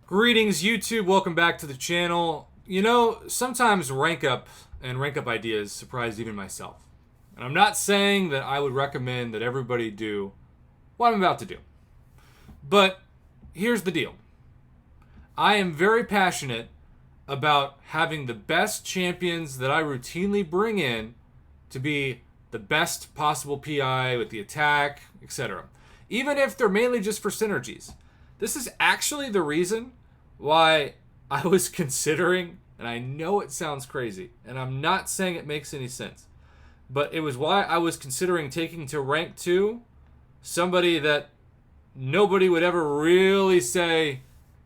Greetings, YouTube. Welcome back to the channel. You know, sometimes rank up and rank up ideas surprise even myself. And I'm not saying that I would recommend that everybody do what I'm about to do. But here's the deal I am very passionate about having the best champions that I routinely bring in to be the best possible PI with the attack, etc. Even if they're mainly just for synergies. This is actually the reason why I was considering, and I know it sounds crazy, and I'm not saying it makes any sense, but it was why I was considering taking to rank 2 somebody that nobody would ever really say,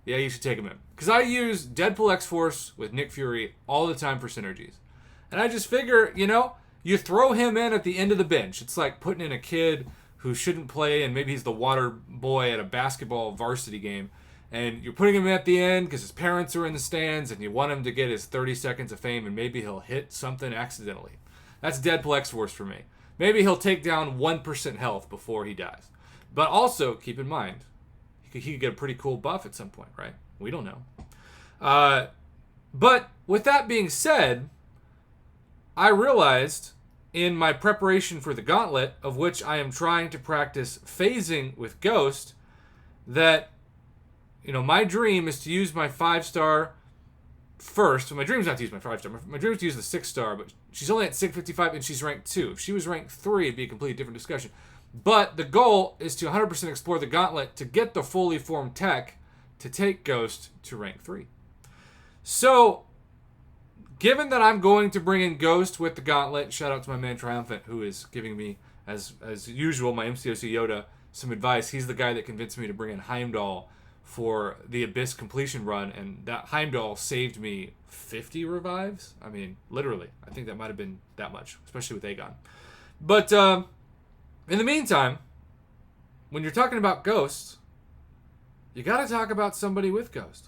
yeah, you should take him in. Because I use Deadpool X-Force with Nick Fury all the time for synergies. And I just figure, you throw him in at the end of the bench. It's like putting in a kid who shouldn't play and maybe he's the water boy at a basketball varsity game. And you're putting him at the end because his parents are in the stands and you want him to get his 30 seconds of fame and maybe he'll hit something accidentally. That's Deadpool X-Force for me. Maybe he'll take down 1% health before he dies. But also, keep in mind, he could get a pretty cool buff at some point, right? We don't know. But with that being said, I realized in my preparation for the gauntlet, of which I am trying to practice phasing with Ghost, that my dream is to use my 5-star first. My dream's not to use my 5-star. My dream is to use the 6-star, but she's only at 655 and she's ranked 2. If she was ranked 3, it'd be a completely different discussion. But the goal is to 100% explore the gauntlet to get the fully formed tech to take Ghost to rank 3. So, given that I'm going to bring in Ghost with the gauntlet, shout out to my man Triumphant, who is giving me, as usual, my MCOC Yoda, some advice. He's the guy that convinced me to bring in Heimdall for the Abyss completion run, and that Heimdall saved me 50 revives. I mean, literally. I think that might have been that much, especially with Aegon. But in the meantime, when you're talking about Ghost, you got to talk about somebody with Ghost.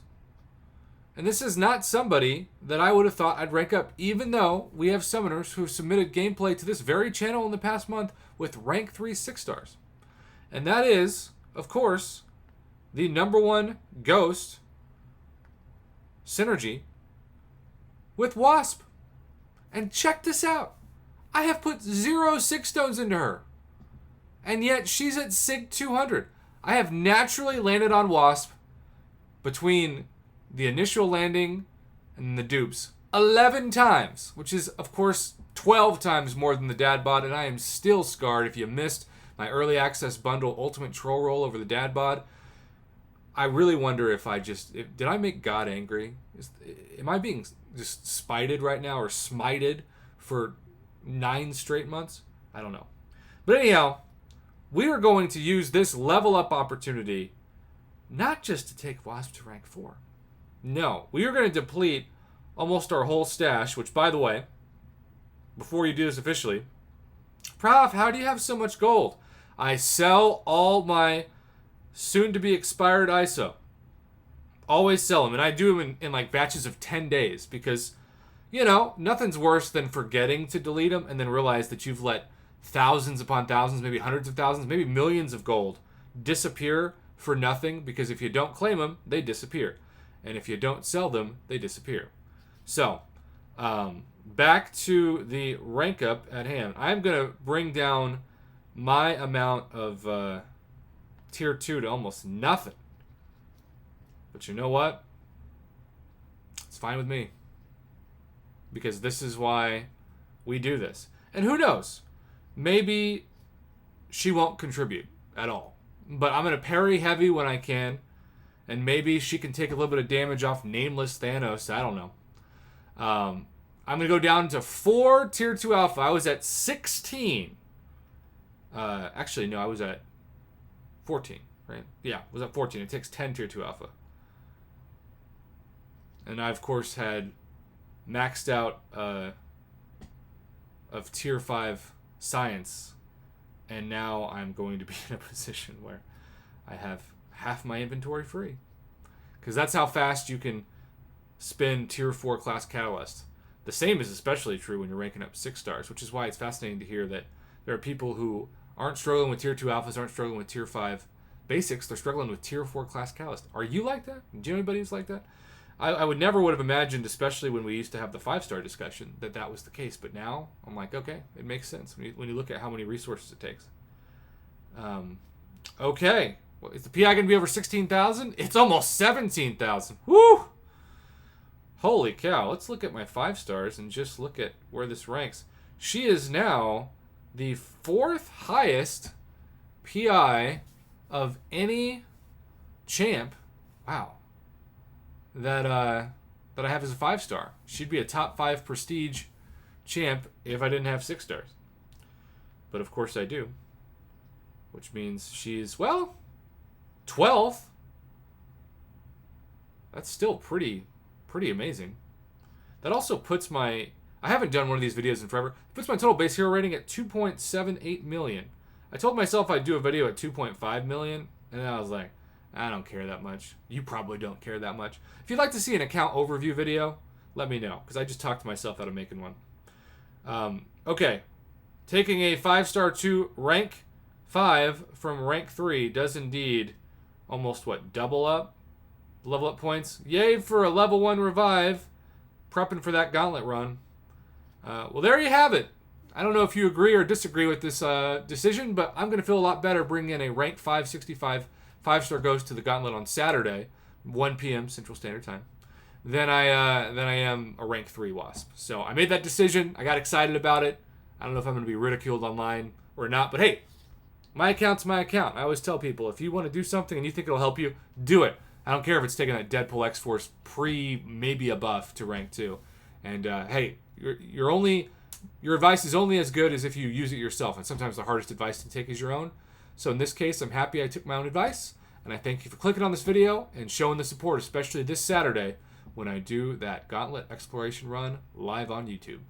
And this is not somebody that I would have thought I'd rank up, even though we have summoners who submitted gameplay to this very channel in the past month with rank 3 6-stars. And that is, of course, the number 1 Ghost synergy with Wasp. And check this out. I have put 0 6 stones into her. And yet she's at Sig 200. I have naturally landed on Wasp between the initial landing and the dupes 11 times, which is, of course, 12 times more than the dad bod, and I am still scarred. If you missed my early access bundle ultimate troll roll over the dad bod, I really wonder if did I make God angry? Am I being just spited right now or smited for 9 straight months? I don't know. But anyhow, we are going to use this level up opportunity not just to take Wasp to rank 4. No, we are going to deplete almost our whole stash, which, by the way, before you do this officially, Prof, how do you have so much gold? I sell all my soon-to-be expired ISO. Always sell them, and I do them in like batches of 10 days because, nothing's worse than forgetting to delete them and then realize that you've let thousands upon thousands, maybe hundreds of thousands, maybe millions of gold disappear for nothing because if you don't claim them, they disappear. And if you don't sell them, they disappear. So, back to the rank up at hand. I'm going to bring down my amount of tier 2 to almost nothing. But you know what? It's fine with me. Because this is why we do this. And who knows? Maybe she won't contribute at all. But I'm going to parry heavy when I can. And maybe she can take a little bit of damage off Nameless Thanos. I don't know. I'm going to go down to 4 tier 2 alpha. I was at 16. Actually, no, I was at 14, right? Yeah, I was at 14. It takes 10 tier 2 alpha. And I, of course, had maxed out of tier 5 science. And now I'm going to be in a position where I have half my inventory free. Because that's how fast you can spin tier 4 class catalyst. The same is especially true when you're ranking up 6-stars, which is why it's fascinating to hear that there are people who aren't struggling with tier 2 alphas, aren't struggling with tier 5 basics. They're struggling with tier 4 class catalyst. Are you like that? Do you know anybody who's like that? I would never would have imagined, especially when we used to have the 5-star discussion, that was the case. But now I'm like, okay, it makes sense when you look at how many resources it takes. Okay. Well, is the PI going to be over 16,000? It's almost 17,000. Woo! Holy cow. Let's look at my 5 stars and just look at where this ranks. She is now the 4th highest PI of any champ. Wow. That I have as a 5-star. She'd be a top 5 prestige champ if I didn't have 6 stars. But of course I do. Which means she's, well, 12th. That's still pretty amazing. That also puts my... I haven't done one of these videos in forever. It puts my total base hero rating at 2.78 million. I told myself I'd do a video at 2.5 million, and then I was like, I don't care that much. You probably don't care that much. If you'd like to see an account overview video, let me know, because I just talked to myself out of making one. Okay. Taking a 5-star to rank 5 from rank 3 does indeed almost, double up? Level up points. Yay for a level 1 revive. Prepping for that gauntlet run. Well, there you have it. I don't know if you agree or disagree with this decision, but I'm going to feel a lot better bringing in a rank 565 5-star ghost to the gauntlet on Saturday, 1 p.m. Central Standard Time, than I am a rank 3 wasp. So I made that decision. I got excited about it. I don't know if I'm going to be ridiculed online or not, but hey, my account's my account. I always tell people, if you want to do something and you think it'll help you, do it. I don't care if it's taking that Deadpool X-Force maybe a buff to rank 2. And hey, your advice is only as good as if you use it yourself. And sometimes the hardest advice to take is your own. So in this case, I'm happy I took my own advice. And I thank you for clicking on this video and showing the support, especially this Saturday when I do that Gauntlet Exploration run live on YouTube.